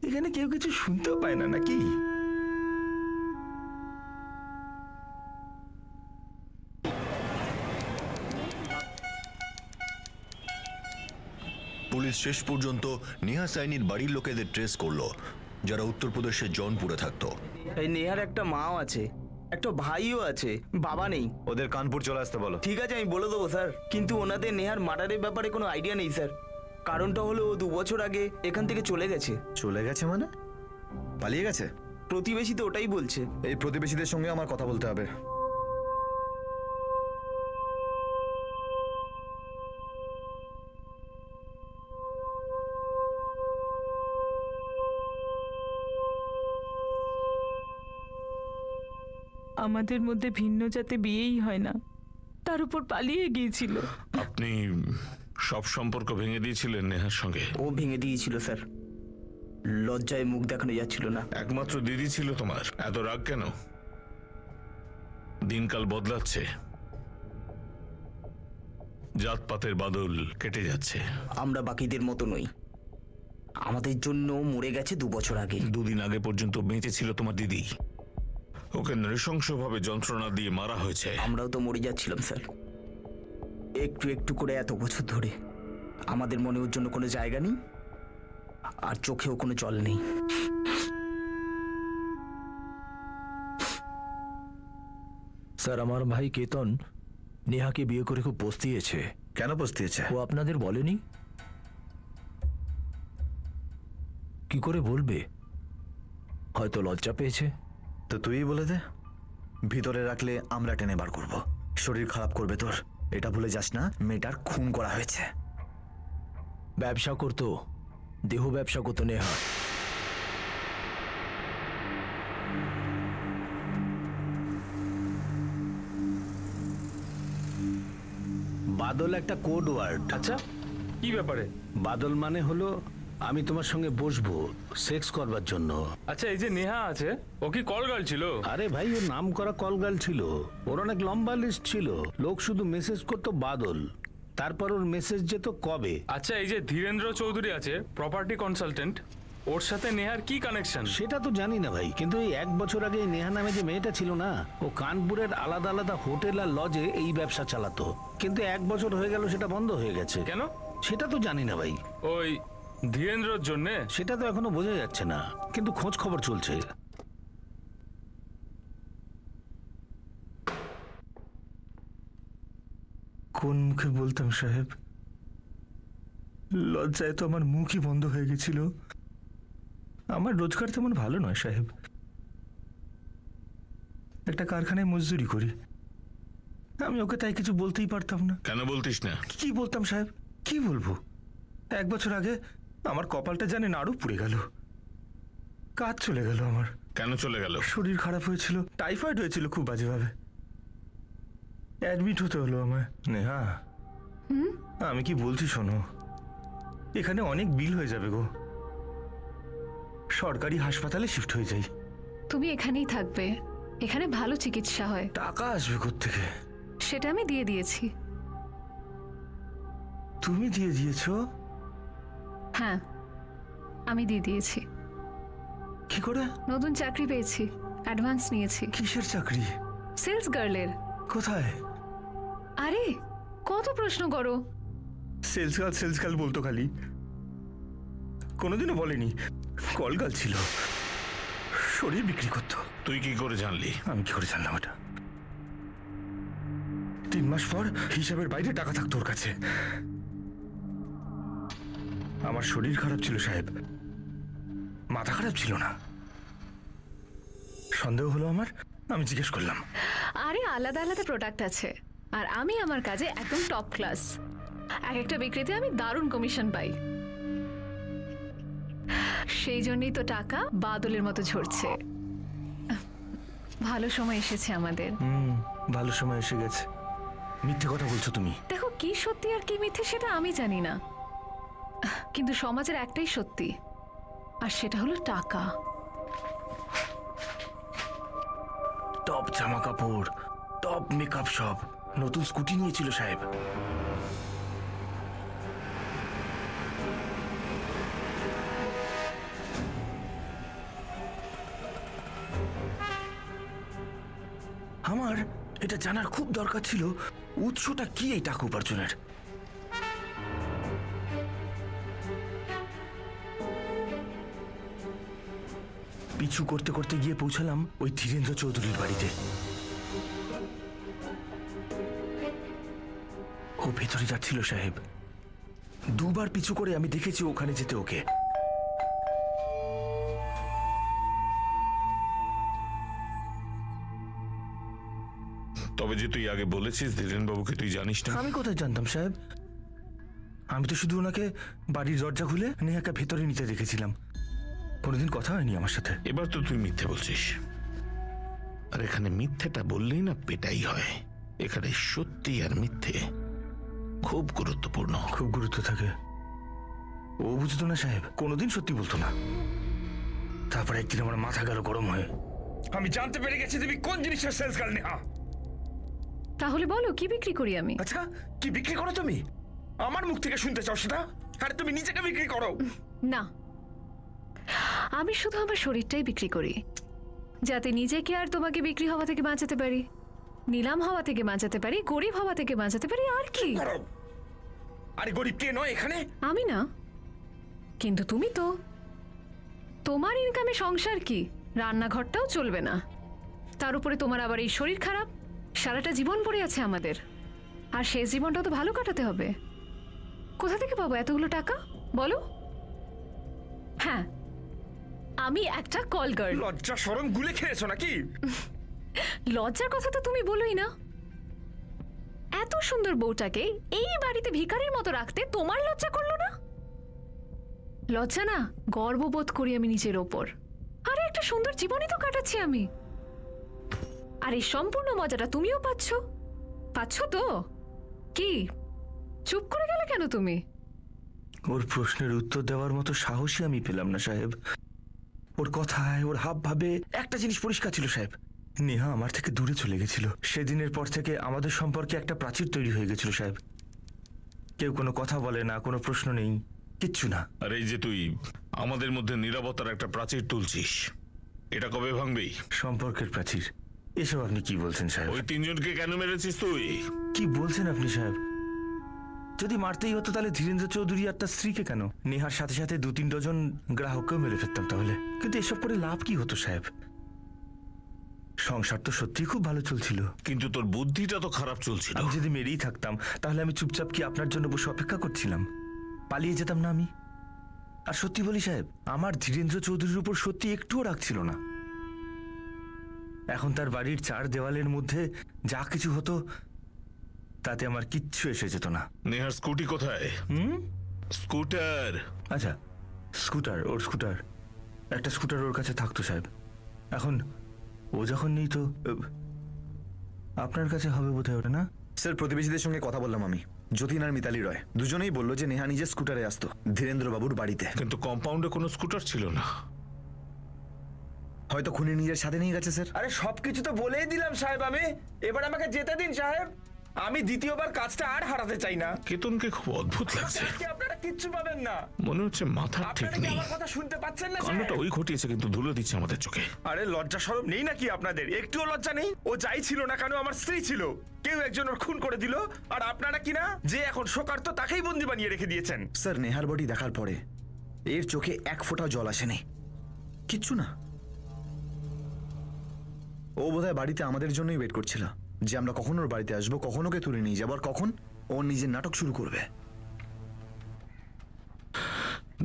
Speaker 6: এখানে কেউ কিছু শুনতেও পায় না নাকি?
Speaker 8: পুলিশ শেষ পর্যন্ত নেহা সাইনির বাড়ির লোকেদের ট্রেস করলো, যারা উত্তরপ্রদেশের জৌনপুরে থাকতো।
Speaker 4: এই নেহার একটা মাও আছে, একটা ভাইও আছে, বাবা নেই।
Speaker 3: ওদের কানপুর চলে আসতে বলো।
Speaker 4: ঠিক আছে, আমি বলে দেবো স্যার, কিন্তু ওনাদের নেহার মার্ডারের ব্যাপারে কোনো আইডিয়া নেই স্যার। কারণটা হলো ও 2 বছর আগে এখান থেকে চলে গেছে।
Speaker 3: চলে গেছে মানে? পালিয়ে গেছে?
Speaker 4: প্রতিবেশী তো ওটাই বলছে।
Speaker 3: এই প্রতিবেশীদের সঙ্গে আমার কথা বলতে হবে।
Speaker 2: আমাদের মধ্যে ভিন্ন জাতে বিয়েই হয় না, তার উপর পালিয়ে গিয়েছিল।
Speaker 5: আপনি সব সম্পর্ক ভেঙে দিয়েছিলেন নেহার সঙ্গে?
Speaker 4: ও ভেঙে দিয়েছিল স্যার, লজ্জায় মুখ দেখানো যাচ্ছিল না।
Speaker 5: একমাত্র দিদি ছিল তোমার, এত রাগ কেন? দিনকাল বদলাচ্ছে, জাতপাতের বাদল কেটে যাচ্ছে।
Speaker 4: আমরা বাকিদের মতো নই, আমাদের জন্য মরে গেছে 2 বছর আগে।
Speaker 5: 2 দিন আগে পর্যন্ত বেঁচে ছিল তোমার দিদি, ওকে নৃশংসভাবে যন্ত্রণা দিয়ে মারা হয়েছে।
Speaker 4: আমরাও তো মরে যাচ্ছিলাম স্যার, একটু একটু করে এত বছর ধরে। আমাদের মনে ওর জন্য কোনো জায়গা নেই, আর চোখেও কোনো জল নেই।
Speaker 9: স্যার, আমার ভাই কেতন নেহাকে বিয়ে করে খুব পস্তিয়েছে।
Speaker 3: কেন পস্তিয়েছে?
Speaker 9: ও আপনাদের বলেনি? কি করে বলবে? হয়তো লজ্জা পেয়েছে।
Speaker 3: তো তুই বলে দে, ভিতরে রাখলে আমরা টেনে বার করব। শরীর খারাপ করবে তোর, এটা ভুলে যাস না মেয়েটার খুন করা হয়েছে।
Speaker 9: ব্যবসা করতো, দেহ ব্যবসা করতো নেহা।
Speaker 7: বাদল একটা কোড ওয়ার্ড।
Speaker 1: আচ্ছা, কি ব্যাপারে?
Speaker 7: বাদল মানে হলো আমি তোমার সঙ্গে বসবো সেক্স করবার জন্য।
Speaker 1: আচ্ছা, এই যে নেহা আছে, ও কি কল গার্ল ছিল?
Speaker 7: আরে ভাই, ওর নাম করা কলগাল ছিল, ওর অনেক লম্বা লিস্ট ছিল। লোক শুধু মেসেজ করতো বাদল, তারপর ওর মেসেজ যেত কবে।
Speaker 1: আচ্ছা, এই যে ধীরেন্দ্র চৌধুরী আছে, প্রপার্টি কনসালটেন্ট, ওর সাথে নেহার কি কানেকশন?
Speaker 7: সেটা তো জানি না ভাই, কিন্তু এই 1 বছর আগে নেহা নামে যে মেয়েটা ছিল না, ও কানপুরের আলাদা আলাদা হোটেল আর লজে এই ব্যবসা চালাতো। কিন্তু 1 বছর হয়ে গেল সেটা বন্ধ হয়ে গেছে।
Speaker 1: কেন?
Speaker 7: সেটা তো জানি না ভাই।
Speaker 1: ওই ধীরেন্দ্রর জন্য?
Speaker 7: সেটা তো এখনো বোঝা যাচ্ছে না, কিন্তু খোঁজ খবর চলছে।
Speaker 6: কোন মুখে বলতাম সাহেব? লজ্জায় তো আমার মুখই বন্ধ হয়ে গেছিল। আমার রোজগার তেমন ভালো নয় সাহেব, একটা কারখানায় মজদুরি করি। আমি ওকে তাই কিছু বলতেই পারতাম না।
Speaker 5: কেন বলতিস না?
Speaker 6: কি বলতাম সাহেব, কি বলবো? 1 বছর আগে আমার কপালটা জানেন আরো পুড়ে গেল, কাজ চলে গেল আমার।
Speaker 5: কেন চলে গেল?
Speaker 6: শরীর খারাপ হয়েছিল, টাইফয়েড হয়েছিল খুব বাজেভাবে, অ্যাডমিট হতে হলো আমায়। নেহা, আমি কি বলছি শোনো, এখানে অনেক বিল হয়ে যাবে গো, সরকারি হাসপাতালে শিফট হয়ে যাই।
Speaker 10: তুমি এখানেই থাকবে, এখানে ভালো চিকিৎসা হয়।
Speaker 6: টাকা আসবে কোত্থেকে?
Speaker 10: সেটা আমি দিয়ে দিয়েছি।
Speaker 6: তুমি দিয়ে দিয়েছো?
Speaker 10: হ্যাঁ, আমি দিয়ে দিয়েছি।
Speaker 6: কি করে?
Speaker 10: নতুন চাকরি পেয়েছি, অ্যাডভান্স নিয়েছি।
Speaker 6: কিসের চাকরি?
Speaker 10: সেলস গার্লের।
Speaker 6: কোথায়?
Speaker 10: আরে কত প্রশ্ন করো।
Speaker 6: সেলস গার্ল বলতো খালি, কোনোদিনও বলেনি কলগাল ছিল, শরীর বিক্রি করতো।
Speaker 5: তুই কি করে জানলি?
Speaker 6: আমি কি করে জানলাম এটা? 3 মাস পর হিসাবের বাইরে টাকা থাকতো ওর কাছে। আমার শরীর খারাপ ছিল সাহেব, মাথা খারাপ ছিল না। সন্দেহ হলো আমার, আমি জিজ্ঞেস করলাম।
Speaker 10: আরে আলাদা আলাদা প্রোডাক্ট আছে, আর আমি আমার কাজে একদম টপ ক্লাস। এক একটা বিক্রিতে আমি দারুণ কমিশন পাই, সেই জন্যই তো টাকা বাদলের মতো ঝরছে। ভালো সময় এসেছে আমাদের।
Speaker 6: ভালো সময় এসে গেছে। মিথ্যে কথা বলছো তুমি।
Speaker 10: দেখো, কি সত্যি আর কি মিথ্যে সেটা আমি জানি না, কিন্তু সমাজের একটাই সত্যি, আর সেটা হলো টাকা।
Speaker 6: টপ জামা কাপড়, টপ মেকআপ, সব নতুন স্কুটি নিয়েছিল সাহেব। আমার এটা জানার খুব দরকার ছিল, উৎসটা কি এই টাকা উপার্জনের। পিছু করতে করতে গিয়ে পৌঁছালাম ওই ধীরেন্দ্র চৌধুরীর বাড়িতে। ও ভেতরে যাচ্ছিল সাহেব, 2 বার পিছু করে আমি দেখেছি ওখানে যেতে ওকে।
Speaker 5: তবে যে তুই আগে বলেছিস ধীরেন বাবুকে তুই জানিস না।
Speaker 6: আমি কোথায় জানতাম সাহেব, আমি তো শুধু ওনাকে বাড়ির দরজা খুলে নেহাকে ভেতরে নিতে দেখেছিলাম, কোনোদিন কথা হয়নি আমার সাথে।
Speaker 5: এবার তো তুই মিথ্যে বলছিস, আর এখানে মিথ্যেটা বললেই না পেটাই হয়। এখানে সত্যি আর মিথ্যে খুব গুরুত্বপূর্ণ।
Speaker 6: খুব গুরুত্ব থাকে। ও বুঝতো না সাহেব, কোনোদিন সত্যি বলতো না। তারপর একদিন আমার মাথা গেল গরম হয়ে, আমি জানতে পেরে গেছি তুমি কোন জিনিসের সেলস গার্ল নেহা।
Speaker 10: তাহলে বলো, কি বিক্রি করি আমি?
Speaker 6: আচ্ছা, কি বিক্রি করো তুমি? আমার মুখ থেকে শুনতে চাও সেটা? আরে তুমি নিজেকে বিক্রি করো।
Speaker 10: না, আমি শুধু আমার শরীরটাই বিক্রি করি, যাতে নিজেকে আর তোমাকে বিক্রি হওয়া থেকে বাঁচাতে পারি, নিলাম হওয়া থেকে বাঁচাতে পারি, গরিব হওয়া থেকে বাঁচাতে পারি। আর কি?
Speaker 6: আরে গরিব কে নয় এখানে?
Speaker 10: আমি না, কিন্তু তুমি তো। তোমার ইনকামে সংসার কি, রান্নাঘরটাও চলবে না, তার উপরে তোমার আবার এই শরীর খারাপ। সারাটা জীবন পড়ে আছে আমাদের, আর শেষ জীবনটাও তো ভালো কাটাতে হবে। কোথা থেকে পাবো এতগুলো টাকা বলো? হ্যাঁ, আমি একটা কল গার্ল।
Speaker 6: লজ্জা শরম গুলে খেয়েছো নাকি?
Speaker 10: লজ্জার কথা তো তুমি বলোই না। এত সুন্দর বউটাকে এই বাড়িতে ভিখারির মতো রাখতে তোমার লজ্জা করলো না? লজ্জা না, গর্ববোধ করি আমি নিজের ওপর। আরে একটা সুন্দর জীবনই তো কাটাচ্ছি আমি, আর এই সম্পূর্ণ মজাটা তুমিও পাচ্ছ তো? কি চুপ করে গেলে কেন তুমি?
Speaker 6: ওর প্রশ্নের উত্তর দেওয়ার মতো সাহসই আমি পেলাম না সাহেব। ওর কথায়, ওর হাব ভাবে একটা জিনিস পরিষ্কার ছিল সাহেব, নেহা আমার থেকে দূরে চলে গেছিল। সেদিনের পর থেকে আমাদের সম্পর্কে একটা প্রাচীর তৈরি হয়ে গেছিল সাহেব। কেউ কোনো কথা বলে না, কোনো প্রশ্ন নেই, কিচ্ছু না।
Speaker 5: আর এই যে তুই আমাদের মধ্যে নীরবতার একটা প্রাচীর তুলছিস, এটা কবে ভাঙবি?
Speaker 6: সম্পর্কের প্রাচীর? এসব আপনি কি বলছেন সাহেব?
Speaker 5: ওই 3 জনকে কেন মেরেছিস তুই?
Speaker 6: কি বলছেন আপনি সাহেব? যদি মারতেই হতো তাহলে ধীরেন্দ্র চৌধুরী আর তার স্ত্রীকে কেন, নেহার সাথে সাথে 2-3 ডজন গ্রাহককেও মেরে ফেলতাম তাহলে। কিন্তু এসব করে লাভ কি হতো সাহেব? সংসার তো সত্যি খুব ভালো চলছিল,
Speaker 5: কিন্তু তোর বুদ্ধিটা তো খারাপ চলছিল।
Speaker 6: আমি যদি মেরেই থাকতাম তাহলে আমি চুপচাপ কি আপনার জন্য বসে অপেক্ষা করছিলাম? পালিয়ে যেতাম না আমি? আর সত্যি বলি সাহেব, আমার ধীরেন্দ্র চৌধুরীর উপর সত্যি একটুও রাগ ছিল না। এখন তার বাড়ির চার দেওয়ালের মধ্যে যা কিছু হতো তাতে আমার কিচ্ছু এসে যেত না।
Speaker 5: নেহার স্কুটি কোথায়? স্কুটার।
Speaker 6: আচ্ছা, স্কুটার, ওর স্কুটার, একটা স্কুটার ওর কাছে থাকতো সাহেব। এখন ও যখন নেই তো আপনার কাছে হবে বোধহয় ওটা, না?
Speaker 3: স্যার, প্রতিবেশীদের সঙ্গে কথা বললাম আমি, যতীন আর মিতালি রয় দুজনেই বললো যে নেহা নিজের স্কুটারে আসতো ধীরেন্দ্র বাবুর বাড়িতে।
Speaker 5: কিন্তু কম্পাউন্ডে কোনো স্কুটার ছিল না।
Speaker 3: হয়তো খুনি নিজের সাথে নিয়ে গেছে স্যার।
Speaker 6: আরে সবকিছু তো বলেই দিলাম সাহেব আমি, এবার আমাকে যেতে দিন সাহেব। আমি দ্বিতীয়বার কাজটা আর হারাতে চাই না।
Speaker 5: কেতনকে খুব অদ্ভুত লাগছে।
Speaker 6: আপনারা কিচ্ছু পাবেন না,
Speaker 5: মনে হচ্ছে মাথা ঠিক নেই।
Speaker 6: আমার কথা শুনতে পাচ্ছেন না?
Speaker 5: কাণ্ডটা ওই ঘটিয়েছে, কিন্তু ধুলো দিচ্ছে আমাদের চোখে।
Speaker 6: আরে লজ্জা শরম নেই নাকি আপনাদের? একটুও লজ্জা নেই? ও যাই ছিল না কেন আমার স্ত্রী ছিল, কেউ একজন ওর খুন করে দিল, আর আপনারা কিনা যে এখন শোকার্ত তাকেই বন্দি বানিয়ে রেখে দিয়েছেন।
Speaker 3: স্যার, নেহার বডি দেখার পরে এর চোখে এক ফোঁটা জল আসেনি, কিচ্ছু না। ও বোধহয় বাড়িতে আমাদের জন্যই ওয়েট করছিল, যে আমরা কখন ওর বাড়িতে আসবো, কখন ওকে তুলে নিয়ে যাবো, আর কখন ও নিজের নাটক শুরু করবে।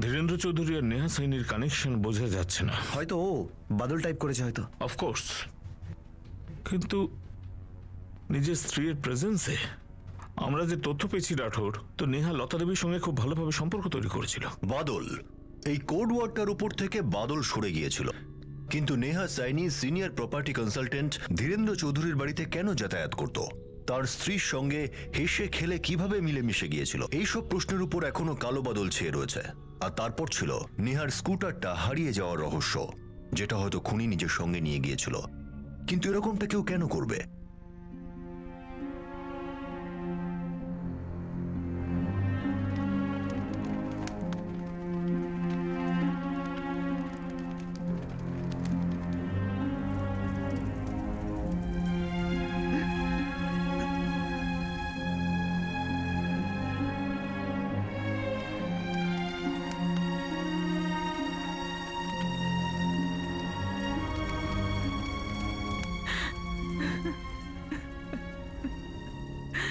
Speaker 5: ধীরেন্দ্র চৌধুরী আর নেহা সাইনির কানেকশন বোঝা যাচ্ছে না।
Speaker 3: হয়তো ও বাদল টাইপ করেছে, হয়তো।
Speaker 5: অফকোর্স, কিন্তু নিজের স্ত্রীর প্রেজেন্সে আমরা যে তথ্য পেয়েছি রাঠোর, তো নেহা লতা দেবীর সঙ্গে খুব ভালোভাবে সম্পর্ক তৈরি করেছিল।
Speaker 8: বাদল, এই কোড ওয়ার্ডটার উপর থেকে বাদল সরে গিয়েছিল, কিন্তু Neha Saini senior property consultant Dhirendra চৌধুরীর বাড়িতে কেন যাতায়াত করত, তার স্ত্রীর সঙ্গে হেসে খেলে কিভাবে মিলেমিশে গিয়েছিল, এইসব প্রশ্নের উপর এখনো কালো বাদল ছেয়ে রয়েছে। আর তারপর ছিল নেহার স্কুটারটা হারিয়ে যাওয়ার রহস্য, যেটা হয়তো খুনি নিজের সঙ্গে নিয়ে গিয়েছিল। কিন্তু এরকমটা কেউ কেন করবে?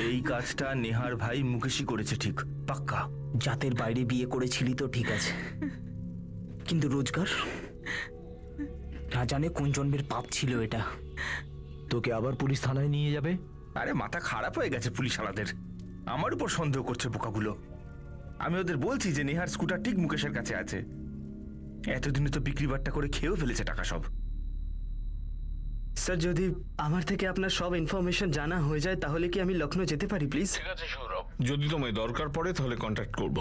Speaker 6: এই কাজটা নেহার ভাই মুকেশই করেছে, ঠিক পাক্কা।
Speaker 4: জাতের বাইরে বিয়ে করেছিলি তো ঠিক আছে, কিন্তু রোজগার না জানে কোন জন্মের পাপ ছিল এটা।
Speaker 9: তোকে আবার পুলিশ থানায় নিয়ে যাবে?
Speaker 6: আরে মাথা খারাপ হয়ে গেছে পুলিশ আলাদের, আমার উপর সন্দেহ করছে বোকাগুলো। আমি ওদের বলছি যে নেহার স্কুটার ঠিক মুকেশের কাছে আছে। এতদিনে তো বিক্রি বাট্টা করে খেয়েও ফেলেছে টাকা সব।
Speaker 11: স্যার, যদি আমার থেকে আপনার সব ইনফরমেশন জানা হয়ে যায় তাহলে কি আমি লখনৌ যেতে পারি প্লিজ?
Speaker 5: ঠিক আছে সৌরভ, যদি তোমায় দরকার পড়ে তাহলে কন্ট্যাক্ট করব।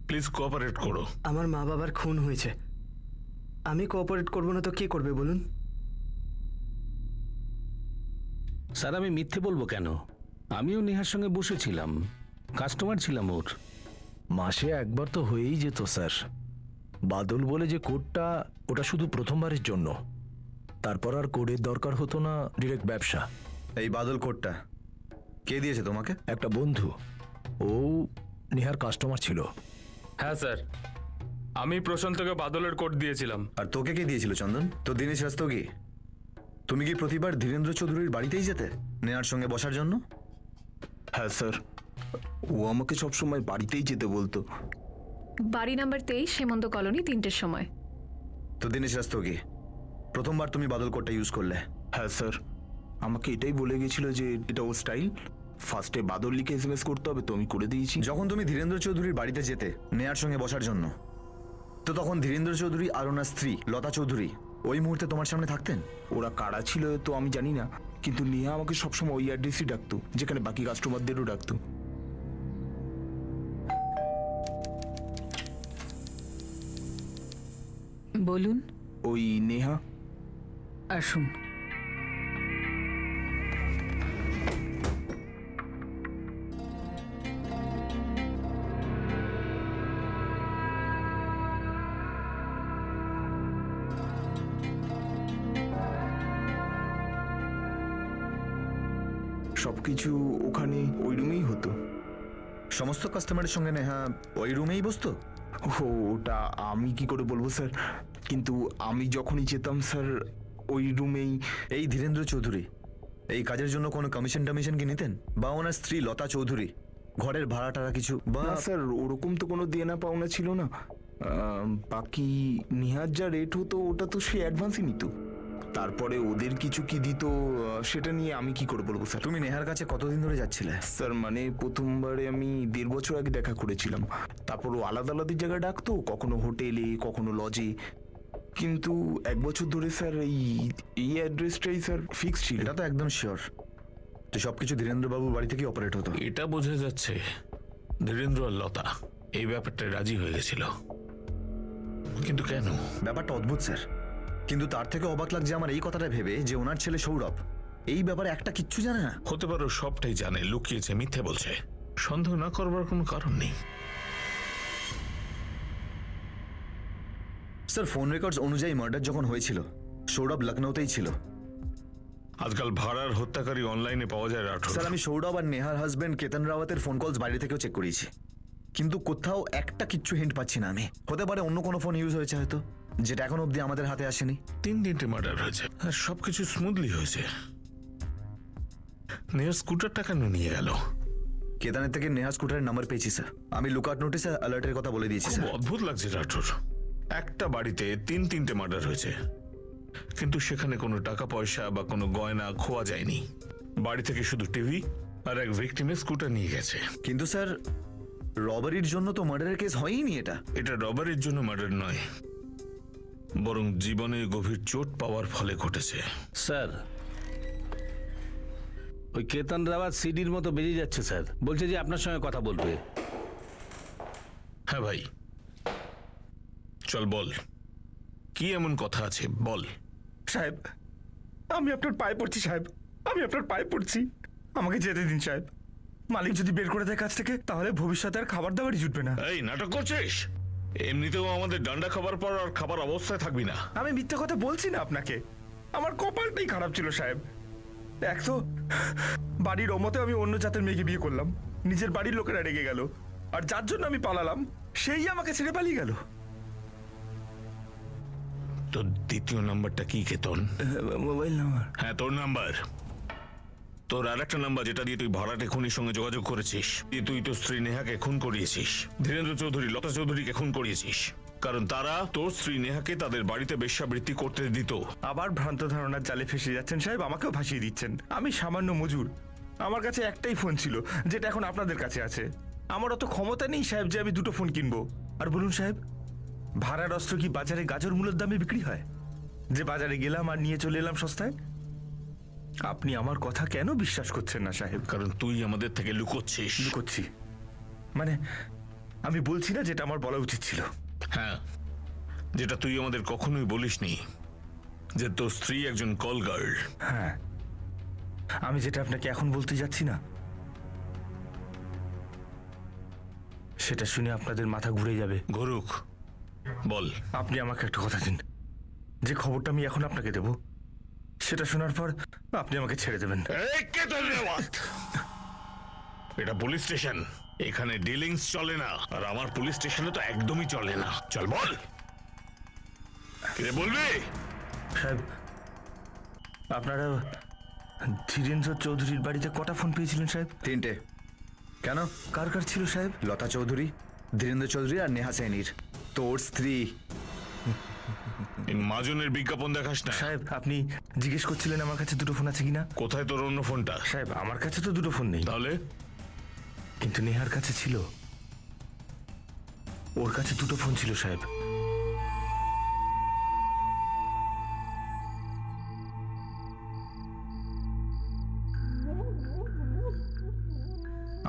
Speaker 5: প্লিজ কোঅপারেট করো।
Speaker 11: আমার মা বাবার খুন হয়েছে, আমি কোঅপারেট করবো না তো কে করবে বলুন?
Speaker 7: স্যার, আমি মিথ্যে বলবো কেন? আমিও নেহার সঙ্গে বসেছিলাম, কাস্টমার ছিলাম ওর।
Speaker 9: মাসে একবার তো হয়েই যেত স্যার। বাদল বলে যে কোডটা, ওটা শুধু প্রথমবারের জন্য, তারপর আর কোডের দরকার হতো না, ডিরেক্ট ব্যবসা।
Speaker 3: এই বাদল কোডটা কে দিয়েছে তোমাকে?
Speaker 9: একটা বন্ধু, ও নেহার কাস্টমার ছিল।
Speaker 1: হ্যাঁ স্যার, আমি প্রশান্তকে বাদলের কোড দিয়েছিলাম।
Speaker 3: আর তোকে কে দিয়েছিল চন্দন? তো দীনেশ রাস্তোগি, তুমি কি প্রতিবার ধীরেন্দ্র চৌধুরীর বাড়িতেই যেতে নেহার সঙ্গে বসার জন্য?
Speaker 4: হ্যাঁ স্যার, ও আমাকে সবসময় বাড়িতেই যেতে বলতো।
Speaker 10: বাড়ি নাম্বার 23, হেমন্ত কলোনি, 3টের সময়।
Speaker 3: তো দীনেশ রাস্তোগি, প্রথমবার তুমি বাদল কোডটা ইউজ করলে?
Speaker 4: হ্যাঁ স্যার, আমাকে এটাই বলে গেছিল যে এটা ও স্টাইল, ফার্স্টে বাদল লিখে এসএমএস করতে হবে, তো আমি করে দিয়েছি।
Speaker 3: যখন তুমি ধীরেন্দ্র চৌধুরীর বাড়িতে যেতে নেহার সঙ্গে বসার জন্য, তো তখন ধীরেন্দ্র চৌধুরী আর ওনার স্ত্রী লতা চৌধুরী ওই মুহূর্তে তোমার সামনে থাকতেন?
Speaker 4: ওরা কারা ছিল তো আমি জানি না, কিন্তু নেহা আমাকে সবসময় ওই অ্যাড্রেসই ডাকতো, যেখানে বাকি কাস্টমারদেরও ডাকতো।
Speaker 2: বলুন।
Speaker 4: ওই নেহা।
Speaker 2: আসুন।
Speaker 4: সবকিছু ওখানে ওই রুমেই হতো।
Speaker 3: সমস্ত কাস্টমারের সঙ্গে নেহা ওই রুমেই বসতো?
Speaker 4: ওটা আমি কি করে বলবো স্যার, কিন্তু আমি যখনই যেতাম স্যার
Speaker 6: ওই রুমেই।
Speaker 3: এই ধীরেন্দ্র চৌধুরী এই কাজের জন্য কোনো কমিশন টমিশন কি নিতেন? বা ওনার স্ত্রী লতা চৌধুরী ঘরের ভাড়া টাড়া কিছু? বা
Speaker 6: না স্যার, ওরকম তো কোনো দেনা পাওনা ছিল না। বাকি নেহার যা রেট হতো ওটা তো সে অ্যাডভান্সই নিত। তারপরে ওদের কিছু কি দিত সেটা নিয়ে আমি কি করে বলবো স্যার।
Speaker 3: তুমি নেহার কাছে কতদিন ধরে যাচ্ছিলে?
Speaker 6: স্যার মানে প্রথমবারে আমি 1.5 বছর আগে দেখা করেছিলাম। তারপর ও আলাদা আলাদা জায়গায় ডাকতো, কখনো হোটেলে কখনো লজে। কিন্তু 1 বছর ধরে স্যার এই অ্যাড্রেসটাই স্যার ফিক্স ছিল।
Speaker 3: এটা তো একদম শিওর যে সবকিছু ধীরেন্দ্রবাবুর বাড়ি থেকে অপারেট হতো।
Speaker 5: এটা বোঝা যাচ্ছে ধীরেন্দ্র আর লতা এই ব্যাপারটা রাজি হয়ে গেছিল, কিন্তু কেন?
Speaker 3: ব্যাপারটা অদ্ভুত স্যার, কিন্তু তার থেকে অবাক লাগছে আমার এই কথাটা ভেবে যে ওনার ছেলে সৌরভ এই ব্যাপারে একটা কিচ্ছু জানে না।
Speaker 5: হতে পারো সবটাই জানে, লুকিয়েছে, মিথ্যে বলছে। সন্দেহ না করবার কোনো কারণ নেই।
Speaker 3: স্যার ফোন রেকর্ডস অনুযায়ী মার্ডার যখন হয়েছিল সৌরভ লখনৌতেই ছিল।
Speaker 5: আজকাল ভাড়ার হত্যাকারী অনলাইনে পাওয়া যায় রাঠোর।
Speaker 3: স্যার আমি সৌরভ আর নেহার হাজবেন্ড কেতন রাওয়াতের ফোন কলস বাইরে থেকেও চেক করিয়েছি, কিন্তু কোথাও একটা কিচ্ছু হিন্ট পাচ্ছি না আমি। হতে পারে অন্য কোনো ফোন ইউজ হয়েছে হয়তো, যেটা এখন অব্দি আমাদের হাতে আসেনি।
Speaker 5: 3 মার্ডার হয়েছে আর সবকিছু স্মুথলি হয়েছে। নেহার স্কুটারটা কেন নিয়ে গেল?
Speaker 3: কেতনের থেকে নেহা স্কুটারের নাম্বার পেয়েছি স্যার। আমি লুকআউট নোটিস আর অ্যালার্টের কথা বলে দিয়েছি স্যার।
Speaker 5: অদ্ভুত লাগছে রাঠোর, একটা বাড়িতে 3 মার্ডার হয়েছে, কিন্তু সেখানে কোনো টাকা পয়সা বা কোনো গয়না খোয়া যায়নি। বাড়ি থেকে শুধু টিভি আর এক ভিকটিমের স্কুটার নিয়ে গেছে।
Speaker 3: কিন্তু স্যার রবারির জন্য তো মার্ডারের কেস হয়নি।
Speaker 5: এটা রবারির জন্য মার্ডার নয়, বরং জীবনে গভীর চোট পাওয়ার ফলে ঘটেছে।
Speaker 7: স্যার ওই কেতন রাওয়াত সিডির মতো বেরিয়ে যাচ্ছে স্যার, বলছে যে আপনার সঙ্গে কথা বলবে।
Speaker 5: হ্যাঁ ভাই, চল বল, কি এমন কথা আছে বল।
Speaker 6: সাহেব আমি আপনার পায়ে পড়ছি সাহেব, আমি আপনার পায়ে পড়ছি, আমাকে যেতে দিন সাহেব। মালিক যদি বের করে দেয় কাছ থেকে তাহলে ভবিষ্যতে আর খাবার দাবারই জুটবে না।
Speaker 5: এই নাটক করছিস? এমনিতেও আমাদের ডান্ডা খাবার পর আর খাবার অবস্থায় থাকবি না।
Speaker 6: আমি মিথ্যা কথা বলছি না আপনাকে, আমার কপালটাই খারাপ ছিল সাহেব। এক তো বাড়ির অমতে আমি অন্য জাতের মেয়েকে বিয়ে করলাম, নিজের বাড়ির লোকেরা রেগে গেল, আর যার জন্য আমি পালালাম সেই আমাকে ছেড়ে পালিয়ে গেল।
Speaker 5: তোর দ্বিতীয় নাম্বারটা কি কেতন?
Speaker 6: Mobile number?
Speaker 5: হ্যাঁ তোর নাম্বার। তোর আর একটা নাম্বার যেটা দিয়ে তুই ভাড়াটে খুনির সঙ্গে যোগাযোগ করেছিস, দিয়ে তুই তোর স্ত্রী নেহাকে খুন করিয়েছিস, ধীরেন্দ্র চৌধুরী লতা চৌধুরীকে খুন করিয়েছিস, কারণ তারা তোর স্ত্রী নেহাকে তাদের বাড়িতে বেশ্যাবৃত্তি করতে দিত।
Speaker 6: আবার ভ্রান্ত ধারণার জালে ফেসে যাচ্ছেন সাহেব, আমাকেও ভাসিয়ে দিচ্ছেন। আমি সামান্য মজুর, আমার কাছে একটাই ফোন ছিল যেটা এখন আপনাদের কাছে আছে। আমার অত ক্ষমতা নেই সাহেব যে আমি 2টো ফোন কিনবো। আর বলুন সাহেব, ভাড়ার অস্ত্র কি বাজারে গাজর মূলের দামে বিক্রি হয়, যে বাজারে গেলাম আর নিয়ে চলে এলাম সস্তায়? আপনি আমার কথা কেন বিশ্বাস করছেন না সাহেব?
Speaker 5: কারণ তুই আমাদের থেকে লুকোচ্ছিস।
Speaker 6: লুকোচ্ছি মানে? আমি বলছি না যেটা আমার বলা উচিত ছিল।
Speaker 5: হ্যাঁ, যেটা তুই আমাদের কখনোই বলিসনি, যে তোর স্ত্রী একজন কল গার্ল।
Speaker 6: হ্যাঁ, আমি যেটা আপনাকে এখন বলতে যাচ্ছি না সেটা শুনে আপনাদের মাথা ঘুরে যাবে।
Speaker 5: ঘুরুক, বল।
Speaker 6: আপনি আমাকে একটা কথা দিন, যে খবরটা আমি এখন আপনাকে দেব সেটা শোনার পর আপনি আমাকে ছেড়ে দেবেন।
Speaker 5: এটা পুলিশ স্টেশন, এখানে ডিলিংস চলে না, আর আমার পুলিশ স্টেশনে তো একদমই চলে না। চল বল, কে বলবি?
Speaker 6: সাহেব আপনারা ধীরেন্দ্র চৌধুরীর বাড়িতে কটা ফোন পেয়েছিলেন সাহেব?
Speaker 3: 3টে। কেন?
Speaker 6: কার কার ছিল সাহেব?
Speaker 3: লতা চৌধুরী, ধীরেন্দ্র চৌধুরী আর নেহা সাইনির, তোর স্ত্রী।
Speaker 5: মাজনের বিজ্ঞাপন দেখাস না
Speaker 6: সাহেব। আপনি জিজ্ঞেস করছিলেন আমার কাছে 2টো ফোন আছে কিনা।
Speaker 5: কোথায় তোর অন্য ফোনটা?
Speaker 6: সাহেব আমার কাছে তো 2টো ফোন নেই।
Speaker 5: তাহলে?
Speaker 6: কিন্তু নেহার কাছে ছিল, ওর কাছে 2টো ফোন ছিল সাহেব।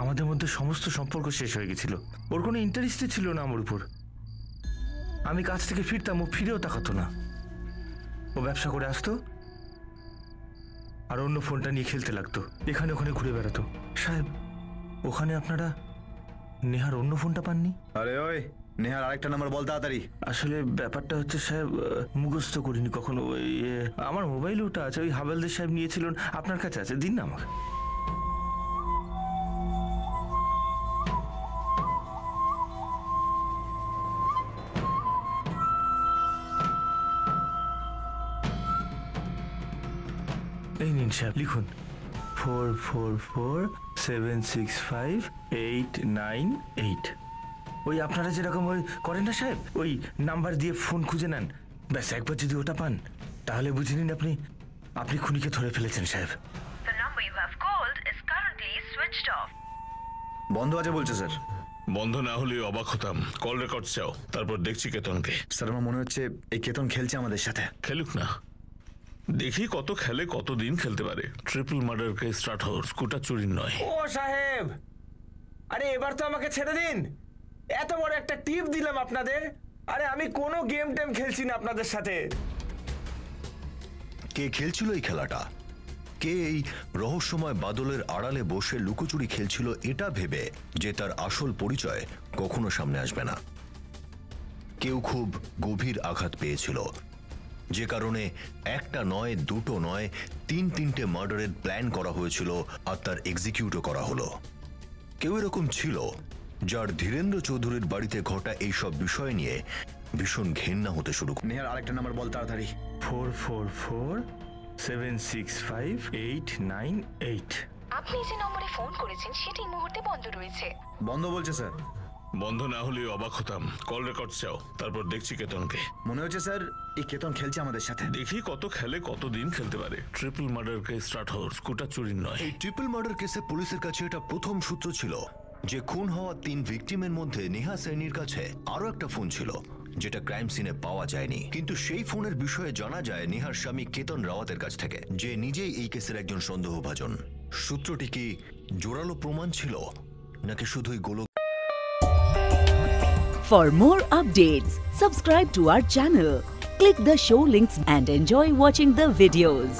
Speaker 6: আমাদের মধ্যে সমস্ত সম্পর্ক শেষ হয়ে গেছিল, ওর কোনো ইন্টারেস্টই ছিল না আমার উপর। আমি কাছ থেকে ফিরতাম, ও ফিরেও তাকাতো না। ও ব্যবসা করে আসতো আর অন্য ফোনটা নিয়ে খেলতে লাগতো, এখানে ওখানে ঘুরে বেড়াতো। সাহেব ওখানে আপনারা নেহার অন্য ফোনটা পাননি?
Speaker 3: আরে ওই নেহার আরেকটা নাম্বার বল তাড়াতাড়ি।
Speaker 6: আসলে ব্যাপারটা হচ্ছে সাহেব, মুখস্থ করিনি কখনো। আমার মোবাইলে ওটা আছে, ওই হাবালদার সাহেব নিয়েছিলেন, আপনার কাছে আছে, দিন না আমাকে। এই নিন সাহেব লিখুন 44476589 ওই আপনারা যেরকম ওই করেন না সাহেব, ওই নাম্বার দিয়ে ফোন খুঁজে নেন, ব্যাস একবার যদি ওটা পান তাহলে বুঝে নিন আপনি খুনিকে ধরে ফেলেছেন সাহেব।
Speaker 12: The number you have called is currently switched off.
Speaker 3: বন্ধ আছে বলছে স্যার।
Speaker 5: বন্ধ না হলে অবাক হতাম। কল রেকর্ড চাও, তারপর দেখছি কেতনকে।
Speaker 3: স্যার আমার মনে হচ্ছে এই কেতন খেলছে আমাদের সাথে।
Speaker 5: খেলুক না, দেখি কত খেলে, কতদিন খেলতে পারে। ট্রিপল মার্ডার কেস স্টার্ট হল, স্কুটার চুরির নয়।
Speaker 6: ও সাহেব, আরে এবার তো আমাকে ছেড়ে দিন। এত বড় একটা টিপ দিলাম আপনাদের। আরে আমি কোনো গেম টেম খেলছি না আপনাদের সাথে।
Speaker 8: কে খেলছিল এই খেলাটা? কে এই রহস্যময় বাদলের আড়ালে বসে লুকোচুরি খেলছিল এটা ভেবে যে তার আসল পরিচয় কখনো সামনে আসবে না? কেউ খুব গভীর আঘাত পেয়েছিল, যে কারণে একটা নয়, দুটো নয়, তিনটে মার্ডারের প্ল্যান করা হয়েছিল আর তার এক্সিকিউটও করা হলো। কেউ এরকম ছিল যার ধীরেন্দ্র চৌধুরীর বাড়িতে ঘটা এইসব বিষয় নিয়ে ভীষণ ঘেন্না হতে শুরু করে।
Speaker 3: নেহার আরেকটা নাম্বার বল তাড়াতাড়ি।
Speaker 6: 44476589
Speaker 12: আপনি যে নম্বরে ফোন করেছেন সেটি এই মুহূর্তে বন্ধ রয়েছে।
Speaker 3: বন্ধ বলছে স্যার।
Speaker 5: বন্ধ না হলে অবাক হতাম। কল রেকর্ড চাও, তারপর দেখছি কেতনকে।
Speaker 3: মনে হচ্ছে স্যার এই কেতন খেলছে আমাদের সাথে।
Speaker 5: দেখি কত খেলে, কতদিন খেলতে পারে। ট্রিপল মার্ডার কেস স্টার্ট হল, স্কুটার চুরির নয়।
Speaker 8: এই ট্রিপল মার্ডার কেসে পুলিশের কাছে এটা প্রথম সূত্র ছিল যে খুন হওয়া 3 ভিকটিমের মধ্যে নেহা সাইনির কাছে আরো একটা ফোন ছিল যেটা ক্রাইম সিনে পাওয়া যায়নি। কিন্তু সেই ফোনের বিষয়ে জানা যায় নেহার স্বামী কেতন রাওয়াতের কাছ থেকে, যে নিজেই এই কেসের একজন সন্দেহভাজন। সূত্রটি কি জোরালো প্রমাণ ছিল নাকি শুধুই গোলক?
Speaker 13: For more updates, subscribe to our channel, click the show links and enjoy watching the videos.